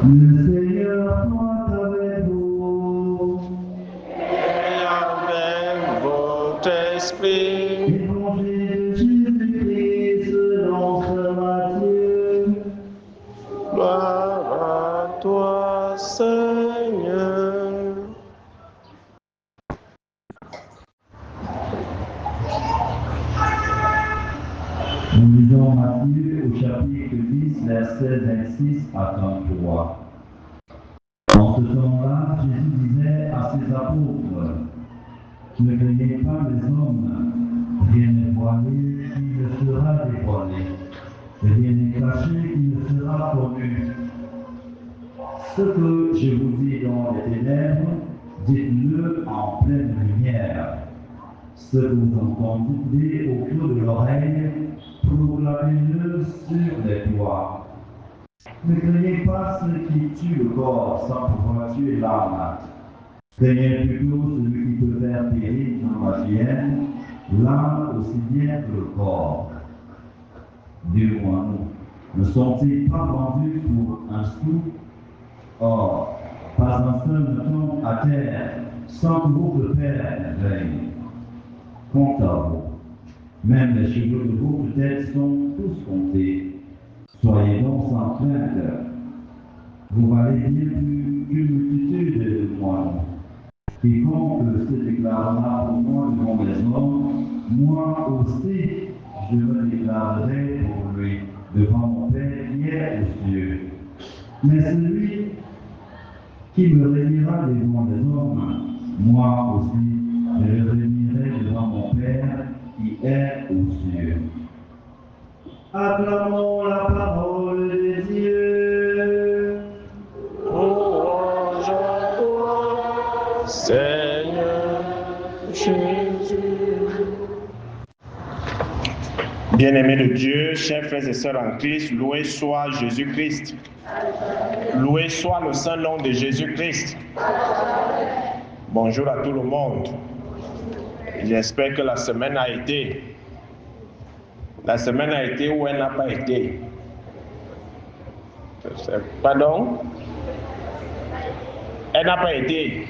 Le Seigneur soit avec vous. Et avec votre esprit. Évangile de Jésus-Christ selon saint Matthieu. Gloire à toi, Seigneur. Nous lisons Matthieu au chapitre 10, versets 26 à 33. En ce temps-là, Jésus disait à ses apôtres, ne craignez pas les hommes, rien n'est voilé qui ne sera dévoilé, rien n'est caché qui ne sera connu. Ce que je vous dis dans les ténèbres, dites-le en pleine lumière. Ce que vous entendez au creux de l'oreille, proclamez-le sur les toits. Ne craignez pas ceux qui tuent le corps sans pouvoir tuer l'âme. Craignez plutôt celui qui peut faire périr dans la chienne, l'âme aussi bien que le corps. Dis-moi, ne sont-ils pas vendus pour un sou? Or, pas un seul ne tombe à terre sans que votre Père veille. Quant à vous, même les cheveux de votre tête sont tous comptés. Soyez donc sans crainte. Vous valez bien plus qu'une multitude de moines. Quiconque se déclarera pour moi devant les hommes, moi aussi je me déclarerai pour lui devant mon Père qui est aux cieux. Mais celui qui me réunira devant les hommes, moi aussi je le réunirai devant mon Père qui est aux cieux. Acclamons la parole de Dieu. Louange à toi, Seigneur Jésus. Bien-aimés de Dieu, chers frères et sœurs en Christ, loué soit Jésus-Christ. Loué soit le saint nom de Jésus-Christ. Bonjour à tout le monde. J'espère que la semaine a été. La semaine a été ou elle n'a pas été? Pardon? Elle n'a pas été.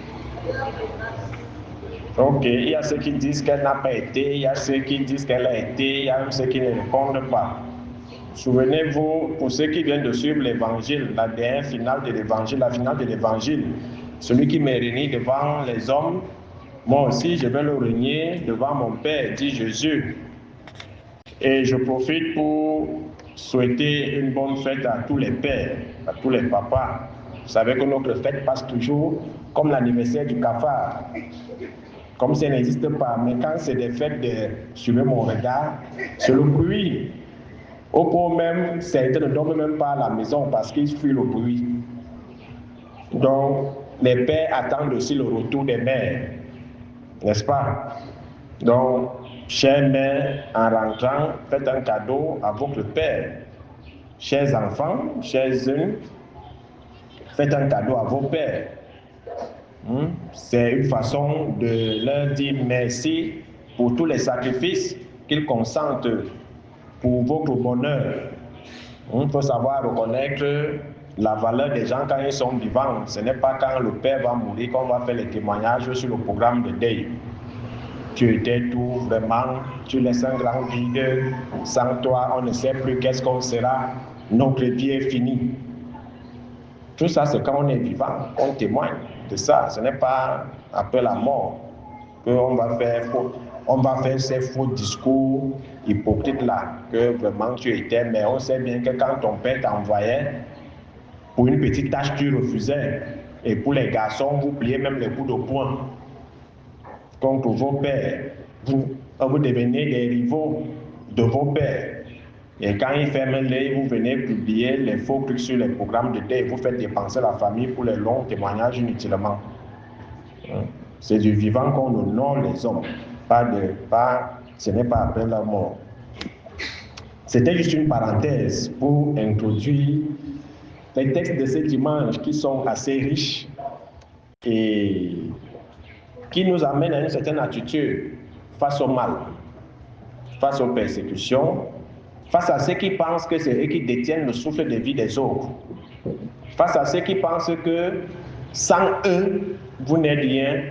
Ok, il y a ceux qui disent qu'elle n'a pas été, il y a ceux qui disent qu'elle a été, il y a même ceux qui ne répondent pas. Souvenez-vous, pour ceux qui viennent de suivre l'évangile, la dernière finale de l'évangile, la finale de l'évangile, celui qui m'est réuni devant les hommes, moi aussi je vais le régner devant mon Père, dit Jésus. Et je profite pour souhaiter une bonne fête à tous les pères, à tous les papas. Vous savez que notre fête passe toujours comme l'anniversaire du cafard. Comme ça n'existe pas, mais quand c'est des fêtes de suivre mon regard, c'est le bruit. Au point même, certains ne dorment même pas à la maison parce qu'ils fuient le bruit. Donc, les pères attendent aussi le retour des mères, n'est-ce pas? Donc, chers mères, en rentrant, faites un cadeau à votre père. Chers enfants, chers jeunes, faites un cadeau à vos pères. C'est une façon de leur dire merci pour tous les sacrifices qu'ils consentent pour votre bonheur. Il faut savoir reconnaître la valeur des gens quand ils sont vivants. Ce n'est pas quand le père va mourir qu'on va faire les témoignages sur le programme de deuil. Tu étais tout, vraiment, tu laisses un grand vide. Sans toi, on ne sait plus qu'est-ce qu'on sera. Notre vie est finie. Tout ça, c'est quand on est vivant, on témoigne de ça. Ce n'est pas après la mort qu'on va faire ces faux discours hypocrites là, que vraiment tu étais. Mais on sait bien que quand ton père t'envoyait, pour une petite tâche, tu refusais. Et pour les garçons, vous pliez même les coups de poing contre vos pères. Vous devenez des rivaux de vos pères. Et quand ils ferment l'œil, vous venez publier les faux trucs sur les programmes de deuil, vous faites dépenser la famille pour les longs témoignages inutilement. C'est du vivant qu'on honore les hommes, ce n'est pas après la mort. C'était juste une parenthèse pour introduire les textes de ce dimanche qui sont assez riches et qui nous amènent à une certaine attitude face au mal, face aux persécutions, face à ceux qui pensent que c'est eux qui détiennent le souffle de vie des autres. face à ceux qui pensent que sans eux, vous n'êtes rien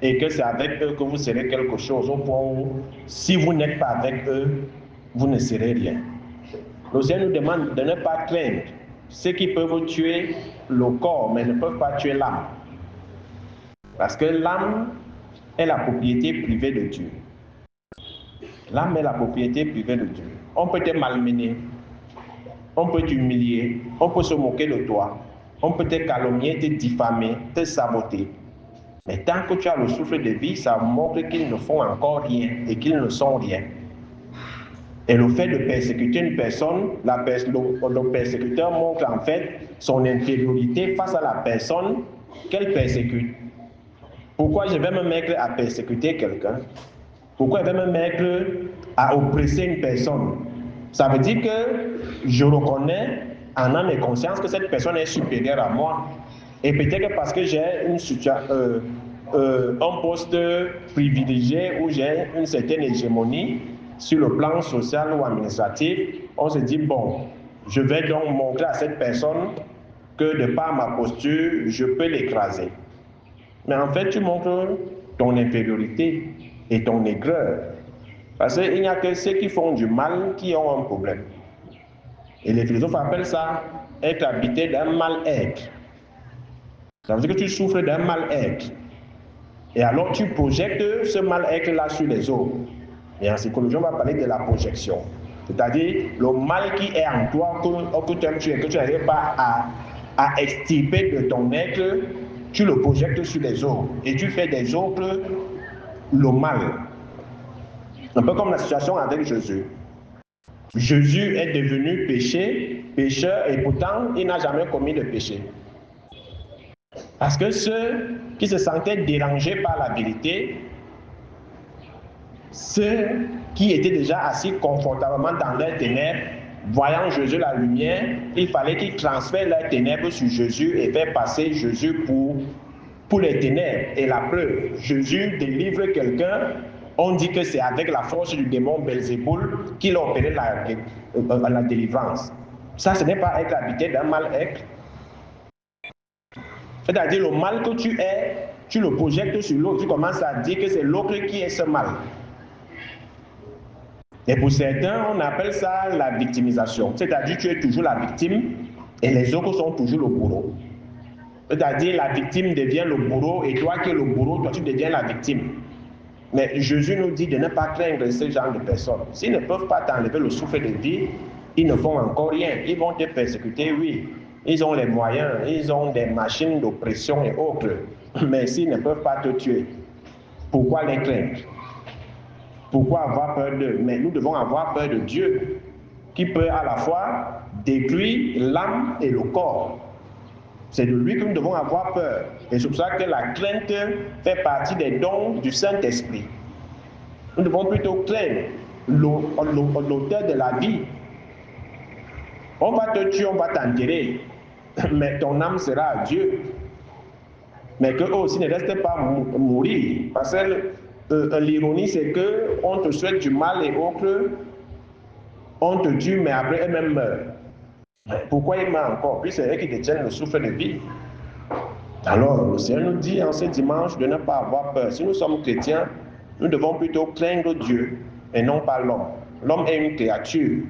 et que c'est avec eux que vous serez quelque chose, au point où si vous n'êtes pas avec eux, vous ne serez rien. Le Seigneur nous demande de ne pas craindre ceux qui peuvent tuer le corps, mais ne peuvent pas tuer l'âme. Parce que l'âme est la propriété privée de Dieu. L'âme est la propriété privée de Dieu. On peut te malmener, on peut t'humilier, on peut se moquer de toi, on peut te calomnier, te diffamer, te saboter. Mais tant que tu as le souffle de vie, ça montre qu'ils ne font encore rien et qu'ils ne sont rien. Et le fait de persécuter une personne, le persécuteur montre en fait son infériorité face à la personne qu'elle persécute. Pourquoi je vais me mettre à persécuter quelqu'un? Pourquoi je vais me mettre à oppresser une personne? Ça veut dire que je reconnais en âme et conscience que cette personne est supérieure à moi. Et peut-être que parce que j'ai un poste privilégié ou j'ai une certaine hégémonie sur le plan social ou administratif, on se dit, bon, je vais donc montrer à cette personne que de par ma posture, je peux l'écraser. Mais en fait, tu montres ton infériorité et ton aigreur. Parce qu'il n'y a que ceux qui font du mal qui ont un problème. Et les philosophes appellent ça être habité d'un mal-être. Ça veut dire que tu souffres d'un mal-être. Et alors tu projectes ce mal-être-là sur les autres. Et en psychologie, on va parler de la projection. C'est-à-dire le mal qui est en toi, que tu n'arrives pas à extirper de ton être, tu le projectes sur les autres. Et tu fais des autres le mal. Un peu comme la situation avec Jésus. Jésus est devenu pécheur, et pourtant, il n'a jamais commis de péché. Parce que ceux qui se sentaient dérangés par la vérité, ceux qui étaient déjà assis confortablement dans leurs ténèbres, voyant Jésus la lumière, il fallait qu'ils transfèrent leurs ténèbres sur Jésus et faire passer Jésus pour les ténèbres. Et la preuve, Jésus délivre quelqu'un, on dit que c'est avec la force du démon Belzéboul qu'il a opéré la délivrance. Ça, ce n'est pas être habité d'un mal-être. C'est-à-dire le mal que tu es, tu le projectes sur l'autre, tu commences à dire que c'est l'autre qui est ce mal. Et pour certains, on appelle ça la victimisation. C'est-à-dire tu es toujours la victime et les autres sont toujours le bourreau. C'est-à-dire la victime devient le bourreau et toi qui es le bourreau, toi tu deviens la victime. Mais Jésus nous dit de ne pas craindre ce genre de personnes. S'ils ne peuvent pas t'enlever le souffle de vie, ils ne font encore rien. Ils vont te persécuter, oui. Ils ont les moyens, ils ont des machines d'oppression et autres. Mais s'ils ne peuvent pas te tuer, pourquoi les craindre? Pourquoi avoir peur d'eux? Mais nous devons avoir peur de Dieu, qui peut à la fois détruire l'âme et le corps. C'est de lui que nous devons avoir peur. Et c'est pour ça que la crainte fait partie des dons du Saint-Esprit. Nous devons plutôt craindre l'auteur de la vie. On va te tuer, on va t'enterrer, mais ton âme sera à Dieu. Mais qu'eux aussi ne restent pas mourir. Parce que l'ironie, c'est qu'on te souhaite du mal et autres, on te tue, mais après eux-mêmes meurent. Pourquoi ils meurent encore? Puis c'est eux qui détiennent le souffle de vie. Alors, le Seigneur nous dit en ce dimanche de ne pas avoir peur. Si nous sommes chrétiens, nous devons plutôt craindre Dieu et non pas l'homme. L'homme est une créature.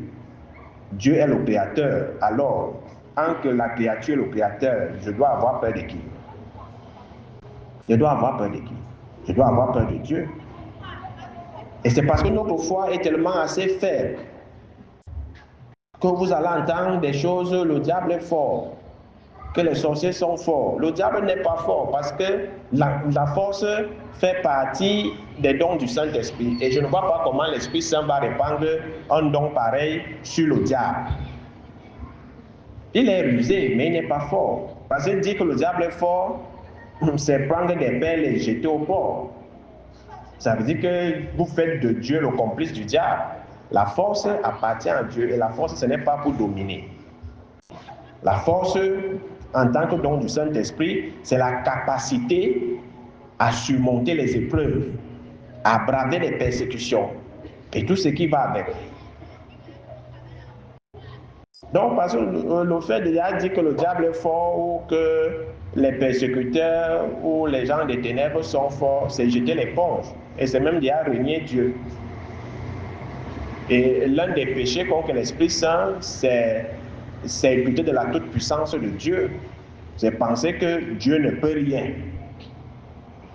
Dieu est le créateur. Alors, entre la créature et le créateur, je dois avoir peur de qui? Je dois avoir peur de qui? Je dois avoir peur de Dieu. Et c'est parce que notre foi est tellement assez faible que vous allez entendre des choses, le diable est fort, que les sorciers sont forts. Le diable n'est pas fort parce que la force fait partie des dons du Saint-Esprit. Et je ne vois pas comment l'Esprit Saint va répandre un don pareil sur le diable. Il est rusé, mais il n'est pas fort. Parce que dire que le diable est fort, c'est prendre des perles et les jeter au port. Ça veut dire que vous faites de Dieu le complice du diable. La force appartient à Dieu et la force, ce n'est pas pour dominer. La force, en tant que don du Saint-Esprit, c'est la capacité à surmonter les épreuves, à braver les persécutions et tout ce qui va avec. Donc, parce que le fait déjà dire que le diable est fort ou que les persécuteurs ou les gens des ténèbres sont forts, c'est jeter l'éponge. Et c'est même déjà renier Dieu. Et l'un des péchés contre l'Esprit Saint, c'est douter de la toute-puissance de Dieu. C'est penser que Dieu ne peut rien.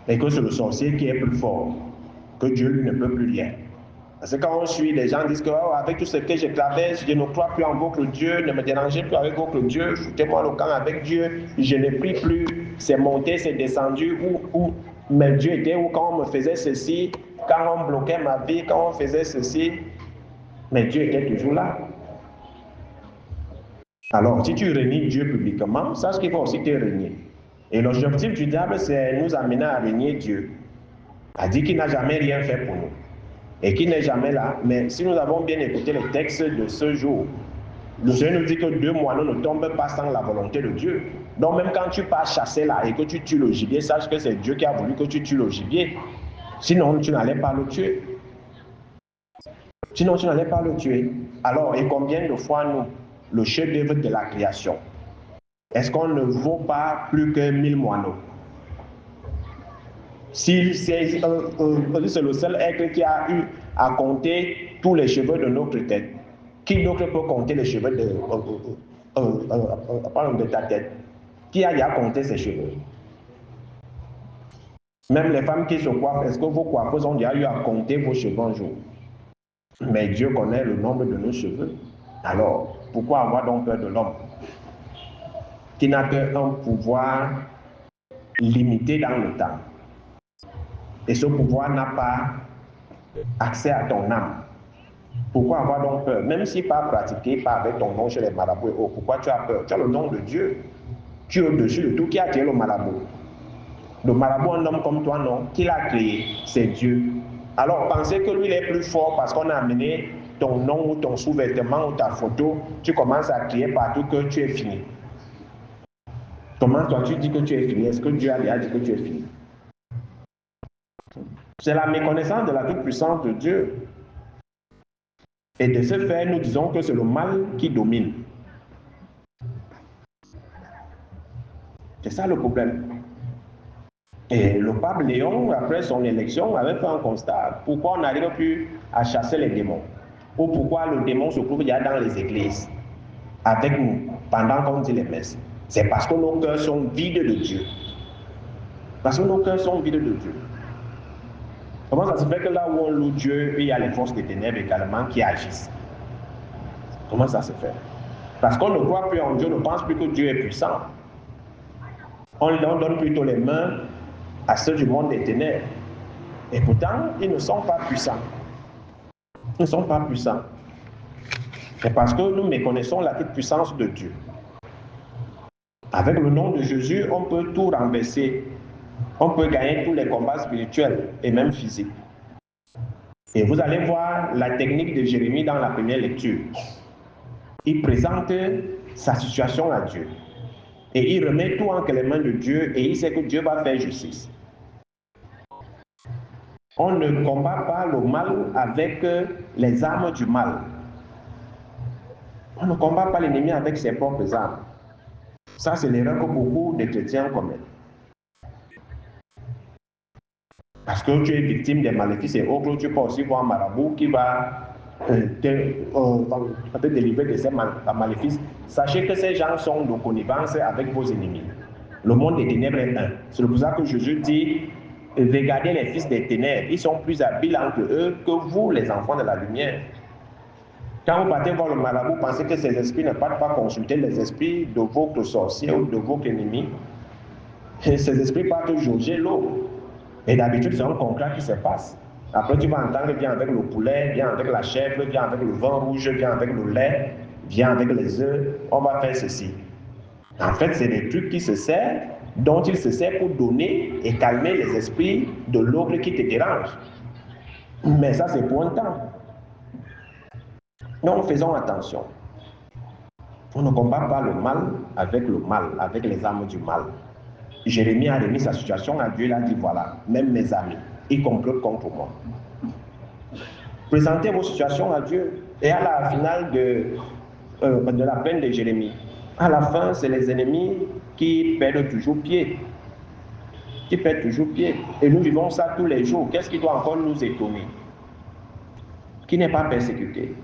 Et que c'est le sorcier qui est plus fort. Que Dieu, lui, ne peut plus rien. Parce que quand on suit, les gens disent que oh, avec tout ce que je traverse, je ne crois plus en votre Dieu, ne me dérangez plus avec votre Dieu, foutez-moi le camp avec Dieu, je ne prie plus, c'est monté, c'est descendu, où mais Dieu était où quand on me faisait ceci, quand on bloquait ma vie, quand on faisait ceci, mais Dieu était toujours là. Alors, si tu renies Dieu publiquement, sache qu'il va aussi te renier. Et l'objectif du diable, c'est nous amener à renier Dieu, à dire qu'il n'a jamais rien fait pour nous et qu'il n'est jamais là. Mais si nous avons bien écouté les textes de ce jour, le Seigneur nous dit que 2 moineaux ne tombent pas sans la volonté de Dieu. Donc même quand tu pars chasser là et que tu tues le gibier, sache que c'est Dieu qui a voulu que tu tues le gibier. Sinon, tu n'allais pas le tuer. Sinon, tu n'allais pas le tuer. Alors, et combien de fois nous, le chef-d'œuvre de la création, est-ce qu'on ne vaut pas plus que 1000 moineaux? Si c'est le seul être qui a eu à compter tous les cheveux de notre tête, qui d'autre peut compter les cheveux de ta tête? Qui a déjà compté ses cheveux? Même les femmes qui se coiffent, est-ce que vos coiffeurs ont déjà eu à compter vos cheveux un jour? Mais Dieu connaît le nombre de nos cheveux. Alors, pourquoi avoir donc peur de l'homme qui n'a qu'un pouvoir limité dans le temps? Et ce pouvoir n'a pas accès à ton âme. Pourquoi avoir donc peur? Même si pas pratiqué, pas avec ton nom chez les marabouts et autres, pourquoi tu as peur? Tu as le nom de Dieu. Tu es au-dessus de tout. Qui a créé le marabout? Le marabout, un homme comme toi, non. Qui l'a créé? C'est Dieu. Alors, penser que lui, il est plus fort parce qu'on a amené ton nom ou ton sous-vêtement ou ta photo, tu commences à crier partout que tu es fini. Comment toi, tu dis que tu es fini? Est-ce que Dieu a déjà dit que tu es fini? C'est la méconnaissance de la toute-puissance de Dieu. Et de ce fait, nous disons que c'est le mal qui domine. C'est ça le problème. Et le pape Léon, après son élection, avait fait un constat. Pourquoi on n'arrive plus à chasser les démons? Ou pourquoi le démon se trouve déjà dans les églises, avec nous, pendant qu'on dit les messes? C'est parce que nos cœurs sont vides de Dieu. Parce que nos cœurs sont vides de Dieu. Comment ça se fait que là où on loue Dieu, il y a les forces des ténèbres également qui agissent? Comment ça se fait? Parce qu'on ne croit plus en Dieu, on ne pense plus que Dieu est puissant. On donne plutôt les mains à ceux du monde des ténèbres. Et pourtant, ils ne sont pas puissants. Ils ne sont pas puissants. C'est parce que nous méconnaissons la toute-puissance de Dieu. Avec le nom de Jésus, on peut tout renverser. On peut gagner tous les combats spirituels et même physiques. Et vous allez voir la technique de Jérémie dans la première lecture. Il présente sa situation à Dieu. Et il remet tout entre les mains de Dieu et il sait que Dieu va faire justice. On ne combat pas le mal avec les armes du mal. On ne combat pas l'ennemi avec ses propres armes. Ça, c'est l'erreur que beaucoup de chrétiens commettent. Parce que tu es victime des maléfices et autres, tu peux aussi voir un marabout qui va te délivrer de ces maléfices. Sachez que ces gens sont de connivence avec vos ennemis. Le monde des ténèbres est un. C'est pour ça que Jésus dit, regardez les fils des ténèbres, ils sont plus habiles entre eux que vous, les enfants de la lumière. Quand vous partez voir le marabout, pensez que ces esprits ne partent pas consulter les esprits de votre sorcier ou de votre ennemi. Et ces esprits partent jauger l'eau. Et d'habitude, c'est un concret qui se passe. Après, tu vas entendre, viens avec le poulet, viens avec la chèvre, viens avec le vin rouge, viens avec le lait, viens avec les œufs, on va faire ceci. En fait, c'est des trucs qui se servent, dont il se sert pour donner et calmer les esprits de l'autre qui te dérange. Mais ça, c'est pour un temps. Donc, faisons attention. On ne combat pas le mal, avec les armes du mal. Jérémie a remis sa situation à Dieu, il a dit voilà, même mes amis, ils complotent contre moi. Présentez vos situations à Dieu et à la finale de la plaine de Jérémie. À la fin, c'est les ennemis qui perdent toujours pied. Qui perdent toujours pied. Et nous vivons ça tous les jours. Qu'est-ce qui doit encore nous étonner? Qui n'est pas persécuté,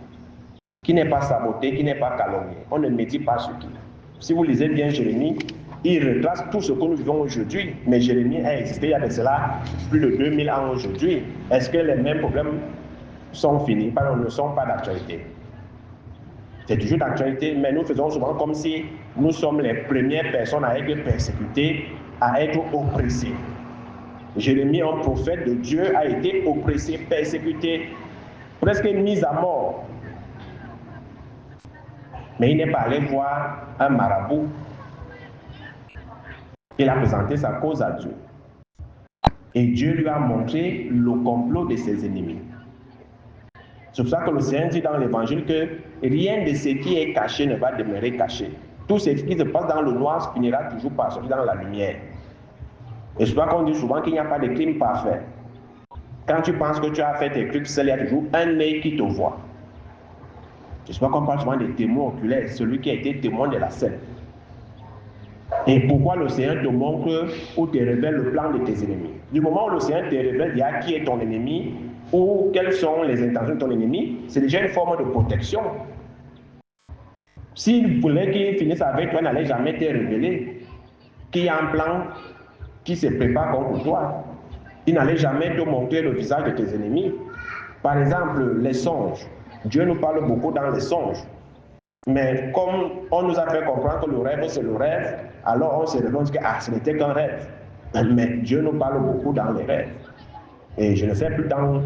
qui n'est pas saboté, qui n'est pas calomnié. On ne médit pas sur qui. Si vous lisez bien Jérémie, il retrace tout ce que nous vivons aujourd'hui. Mais Jérémie a existé il y a de cela plus de 2000 ans aujourd'hui. Est-ce que les mêmes problèmes sont finis? Pardon, ne sont pas d'actualité. C'est toujours d'actualité, mais nous faisons souvent comme si nous sommes les premières personnes à être persécutées, à être oppressées. Jérémie, un prophète de Dieu, a été oppressé, persécuté, presque mis à mort. Mais il n'est pas allé voir un marabout. Il a présenté sa cause à Dieu. Et Dieu lui a montré le complot de ses ennemis. C'est pour ça que le Seigneur dit dans l'Évangile que rien de ce qui est caché ne va demeurer caché. Tout ce qui se passe dans le noir finira toujours par sortir dans la lumière. Et c'est pour ça qu'on dit souvent qu'il n'y a pas de crime parfait. Quand tu penses que tu as fait tes trucs seuls, il y a toujours un œil qui te voit. C'est pour ça qu'on parle souvent des témoins oculaires, celui qui a été témoin de la scène. Et pourquoi le Seigneur te montre ou te révèle le plan de tes ennemis? Du moment où le Seigneur te révèle déjà qui est ton ennemi ou quelles sont les intentions de ton ennemi, c'est déjà une forme de protection. S'il voulait qu'il finisse avec toi, il n'allait jamais te révéler qu'il y a un plan qui se prépare contre toi. Il n'allait jamais te montrer le visage de tes ennemis. Par exemple, les songes. Dieu nous parle beaucoup dans les songes. Mais comme on nous a fait comprendre que le rêve, c'est le rêve, alors on se révèle que ce n'était qu'un rêve. Mais Dieu nous parle beaucoup dans les rêves. Et je ne sais plus dans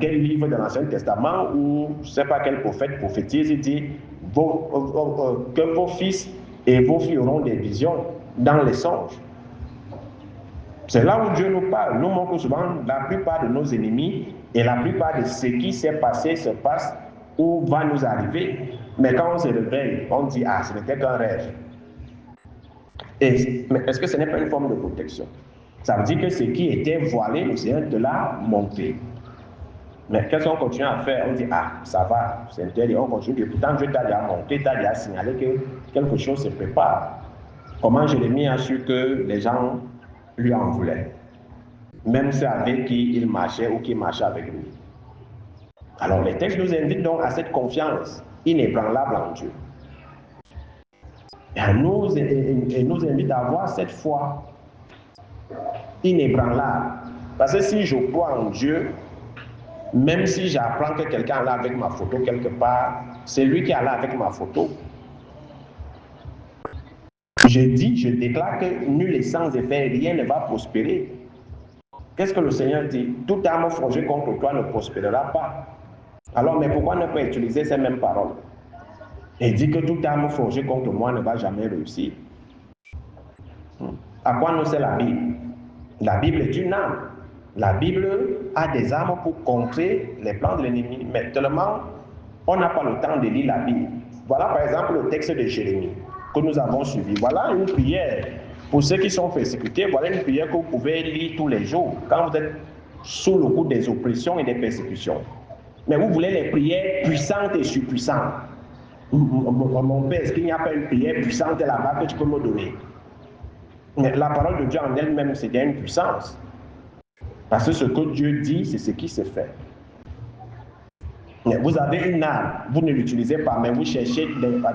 quel livre de l'Ancien Testament ou je ne sais pas quel prophète prophétise, il dit que vos fils et vos filles auront des visions dans les songes. C'est là où Dieu nous parle. Nous montre souvent la plupart de nos ennemis et la plupart de ce qui s'est passé se passe ou va nous arriver. Mais quand on se réveille, on dit ce n'était qu'un rêve. Mais est-ce que ce n'est pas une forme de protection? Ça veut dire que ce qui était voilé, le Seigneur te l'a montré. Mais qu'est-ce qu'on continue à faire? On dit ça va, c'est interdit, on continue. Pourtant, Dieu t'a déjà montré, t'a déjà signalé que quelque chose se prépare. Comment Jérémie a su que les gens lui en voulaient, même ceux avec qui il marchait ou qui marchaient avec lui. Alors les textes nous invitent donc à cette confiance inébranlable en Dieu. Et nous invite à avoir cette foi inébranlable. Parce que si je crois en Dieu, même si j'apprends que quelqu'un est là avec ma photo quelque part, c'est lui qui est là avec ma photo. Je déclare que nul et sans effet, rien ne va prospérer. Qu'est-ce que le Seigneur dit? Toute arme forgée contre toi ne prospérera pas. Alors, mais pourquoi ne pas utiliser ces mêmes paroles? Il dit que toute arme forgée contre moi ne va jamais réussir. À quoi nous sert la Bible? La Bible est une arme. La Bible a des armes pour contrer les plans de l'ennemi. Mais tellement, on n'a pas le temps de lire la Bible. Voilà par exemple le texte de Jérémie que nous avons suivi. Voilà une prière pour ceux qui sont persécutés. Voilà une prière que vous pouvez lire tous les jours quand vous êtes sous le coup des oppressions et des persécutions. Mais vous voulez les prières puissantes et surpuissantes. Mon père, est-ce qu'il n'y a pas une prière puissante là-bas que tu peux me donner? Mais la parole de Dieu en elle-même, c'est bien une puissance. Parce que ce que Dieu dit, c'est ce qui se fait. Mais vous avez une arme, vous ne l'utilisez pas, mais vous cherchez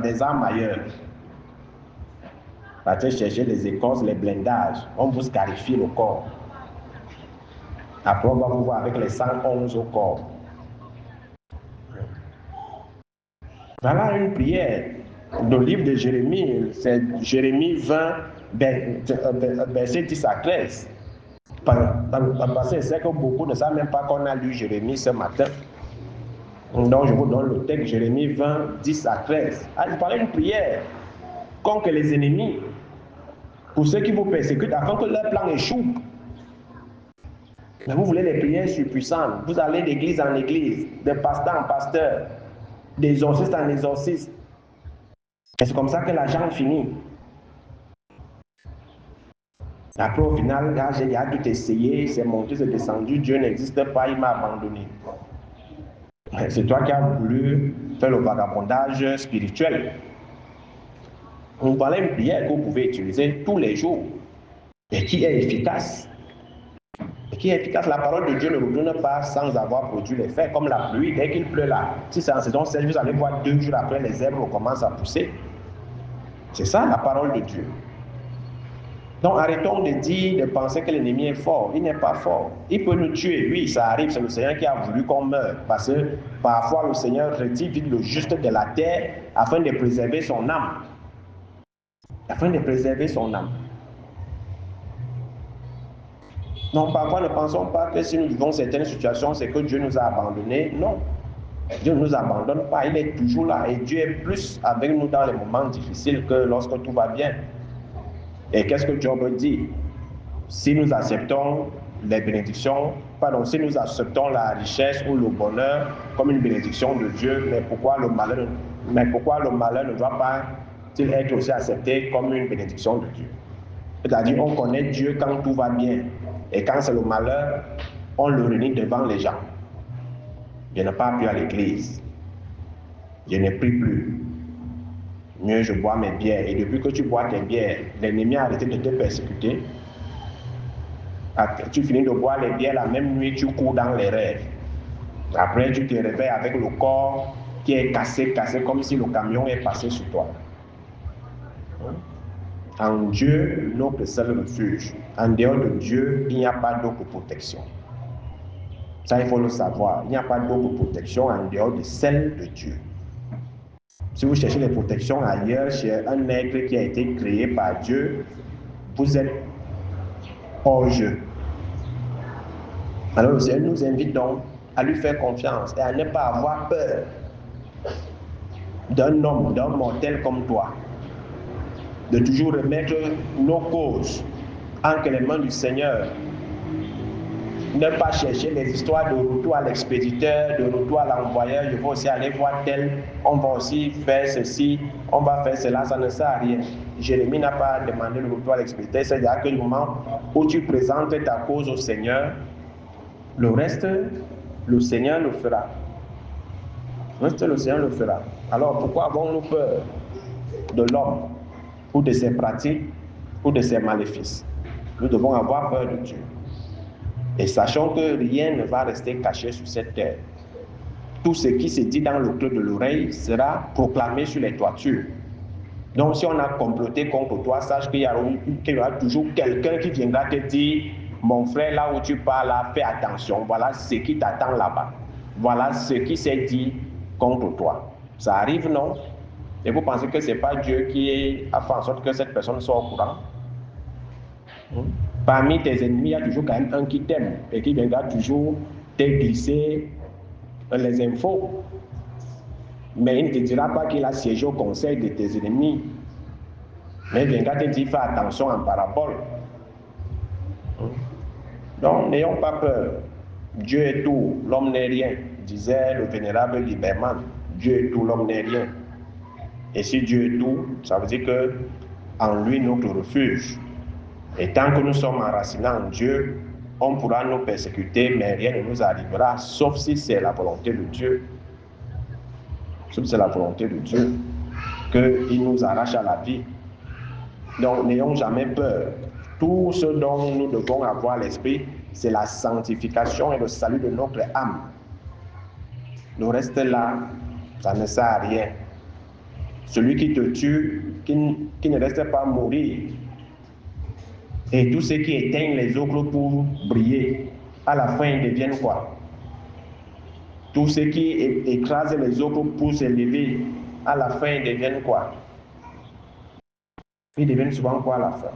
des armes ailleurs. Parce que cherchez les écorces, les blindages, on vous scarifie le corps. Après, on va vous voir avec les 111 au corps. Voilà une prière. Le livre de Jérémie, c'est Jérémie 20, verset 10 à 13. Parce que c'est que beaucoup ne savent même pas qu'on a lu Jérémie ce matin. Donc je vous donne le texte, Jérémie 20, 10 à 13. Il parlait d'une prière contre les ennemis, pour ceux qui vous persécutent, afin que leur plan échoue. Mais vous voulez les prières surpuissantes. Vous allez d'église en église, de pasteur en pasteur, d'exorciste en exorciste. Et c'est comme ça que l'argent finit. Après, au final, j'ai tout essayé, c'est monté, c'est descendu, Dieu n'existe pas, il m'a abandonné. C'est toi qui as voulu faire le vagabondage spirituel. Voilà une prière que vous pouvez utiliser tous les jours et qui est efficace. La parole de Dieu ne retourne pas sans avoir produit l'effet, comme la pluie, dès qu'il pleut là. Si c'est en saison sèche, vous allez voir 2 jours après, les herbes commencent à pousser. C'est ça la parole de Dieu. Donc arrêtons de penser que l'ennemi est fort. Il n'est pas fort. Il peut nous tuer. Oui, ça arrive, c'est le Seigneur qui a voulu qu'on meure. Parce que parfois le Seigneur retire vite le juste de la terre afin de préserver son âme. Donc parfois ne pensons pas que si nous vivons certaines situations, c'est que Dieu nous a abandonnés. Non. Dieu ne nous abandonne pas, il est toujours là. Et Dieu est plus avec nous dans les moments difficiles que lorsque tout va bien. Et qu'est-ce que Job dit? Si nous acceptons les bénédictions, si nous acceptons la richesse ou le bonheur comme une bénédiction de Dieu, mais pourquoi le malheur ne doit pas être aussi accepté comme une bénédiction de Dieu? C'est-à-dire, on connaît Dieu quand tout va bien. Et quand c'est le malheur, on le renie devant les gens. Je ne pars plus à l'église. Je ne prie plus. Mieux, je bois mes bières. Et depuis que tu bois tes bières, l'ennemi a arrêté de te persécuter. Tu finis de boire les bières, la même nuit, tu cours dans les rêves. Après, tu te réveilles avec le corps qui est cassé, comme si le camion est passé sur toi. En Dieu, notre seul refuge. En dehors de Dieu, il n'y a pas d'autre protection. Ça, il faut le savoir. Il n'y a pas d'autre protection en dehors de celle de Dieu. Si vous cherchez des protections ailleurs, chez un être qui a été créé par Dieu, vous êtes hors jeu. Alors le Seigneur nous invite donc à lui faire confiance et à ne pas avoir peur d'un homme, d'un mortel comme toi. De toujours remettre nos causes entre les mains du Seigneur. Ne pas chercher les histoires de retour à l'expéditeur, de retour à l'envoyeur, je vais aussi aller voir tel, on va aussi faire ceci, on va faire cela, ça ne sert à rien. Jérémie n'a pas demandé le retour à l'expéditeur, c'est-à-dire à quel moment où tu présentes ta cause au Seigneur, le reste, le Seigneur le fera. Le reste, le Seigneur le fera. Alors pourquoi avons-nous peur de l'homme ou de ses pratiques ou de ses maléfices? Nous devons avoir peur de Dieu. Et sachons que rien ne va rester caché sur cette terre. Tout ce qui se dit dans le creux de l'oreille sera proclamé sur les toitures. Donc si on a comploté contre toi, sache qu'il y aura toujours quelqu'un qui viendra te dire « Mon frère, là où tu parles, là, fais attention. Voilà ce qui t'attend là-bas. Voilà ce qui s'est dit contre toi. » Ça arrive, non? Et vous pensez que ce n'est pas Dieu qui a fait en sorte que cette personne soit au courant? Parmi tes ennemis, il y a toujours quand même un qui t'aime et qui viendra toujours te glisser les infos. Mais il ne te dira pas qu'il a siégé au conseil de tes ennemis. Mais il viendra te dire, fais attention en parabole. Donc, n'ayons pas peur. Dieu est tout, l'homme n'est rien, disait le vénérable Liberman. Dieu est tout, l'homme n'est rien. Et si Dieu est tout, ça veut dire que en lui notre refuge. Et tant que nous sommes enracinés en Dieu, on pourra nous persécuter, mais rien ne nous arrivera, sauf si c'est la volonté de Dieu. Sauf si c'est la volonté de Dieu qu'il nous arrache à la vie. Donc n'ayons jamais peur. Tout ce dont nous devons avoir l'esprit, c'est la sanctification et le salut de notre âme. Le reste là, ça ne sert à rien. Celui qui te tue, qui ne reste pas mourir, et tous ceux qui éteignent les autres pour briller, à la fin ils deviennent quoi? Tous ceux qui écrasent les autres pour s'élever, à la fin ils deviennent quoi? Ils deviennent souvent quoi à la fin?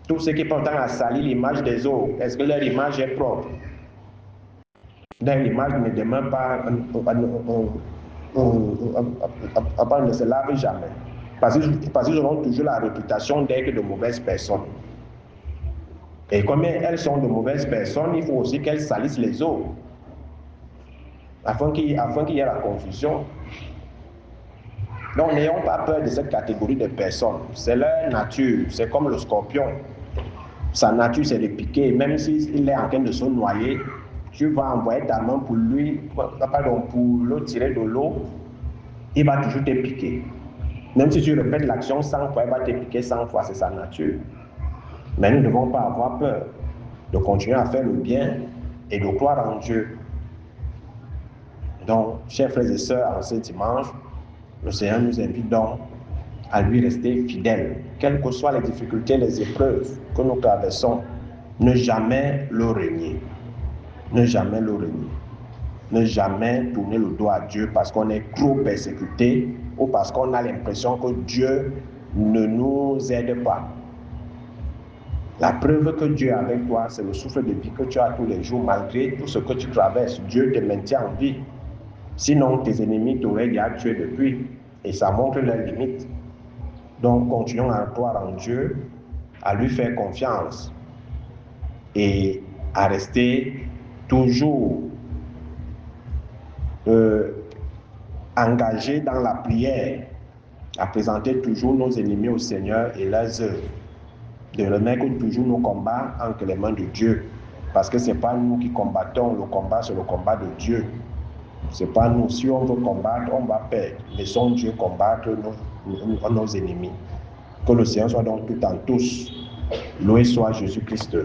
Tous ceux qui portent à salir l'image des autres, est-ce que leur image est propre? Donc l'image ne demeure pas, ne se lave jamais. Parce qu'ils auront toujours la réputation d'être de mauvaises personnes. Et comme elles sont de mauvaises personnes, il faut aussi qu'elles salissent les autres. Afin qu'il y ait la confusion. Donc n'ayons pas peur de cette catégorie de personnes. C'est leur nature, c'est comme le scorpion. Sa nature c'est de piquer, même s'il est en train de se noyer, tu vas envoyer ta main pour lui, pardon, pour le tirer de l'eau, il va toujours te piquer. Même si tu répètes l'action 100 fois, il va te piquer 100 fois, c'est sa nature. Mais nous ne devons pas avoir peur de continuer à faire le bien et de croire en Dieu. Donc, chers frères et sœurs, en ce dimanche, le Seigneur nous invite donc à lui rester fidèle, quelles que soient les difficultés, les épreuves que nous traversons, ne jamais le renier. Ne jamais le renier. Ne jamais tourner le dos à Dieu parce qu'on est trop persécuté ou parce qu'on a l'impression que Dieu ne nous aide pas. La preuve que Dieu est avec toi, c'est le souffle de vie que tu as tous les jours. Malgré tout ce que tu traverses, Dieu te maintient en vie. Sinon, tes ennemis t'auraient déjà tué depuis. Et ça montre leurs limites. Donc, continuons à croire en Dieu, à lui faire confiance et à rester toujours engagés dans la prière, à présenter toujours nos ennemis au Seigneur et leurs œuvres, de remettre toujours nos combats entre les mains de Dieu, parce que ce n'est pas nous qui combattons, le combat c'est le combat de Dieu. Ce n'est pas nous, si on veut combattre, on va perdre. Laissons Dieu combattre nos ennemis. Que le Seigneur soit donc tout en tous. Loué soit Jésus-Christ.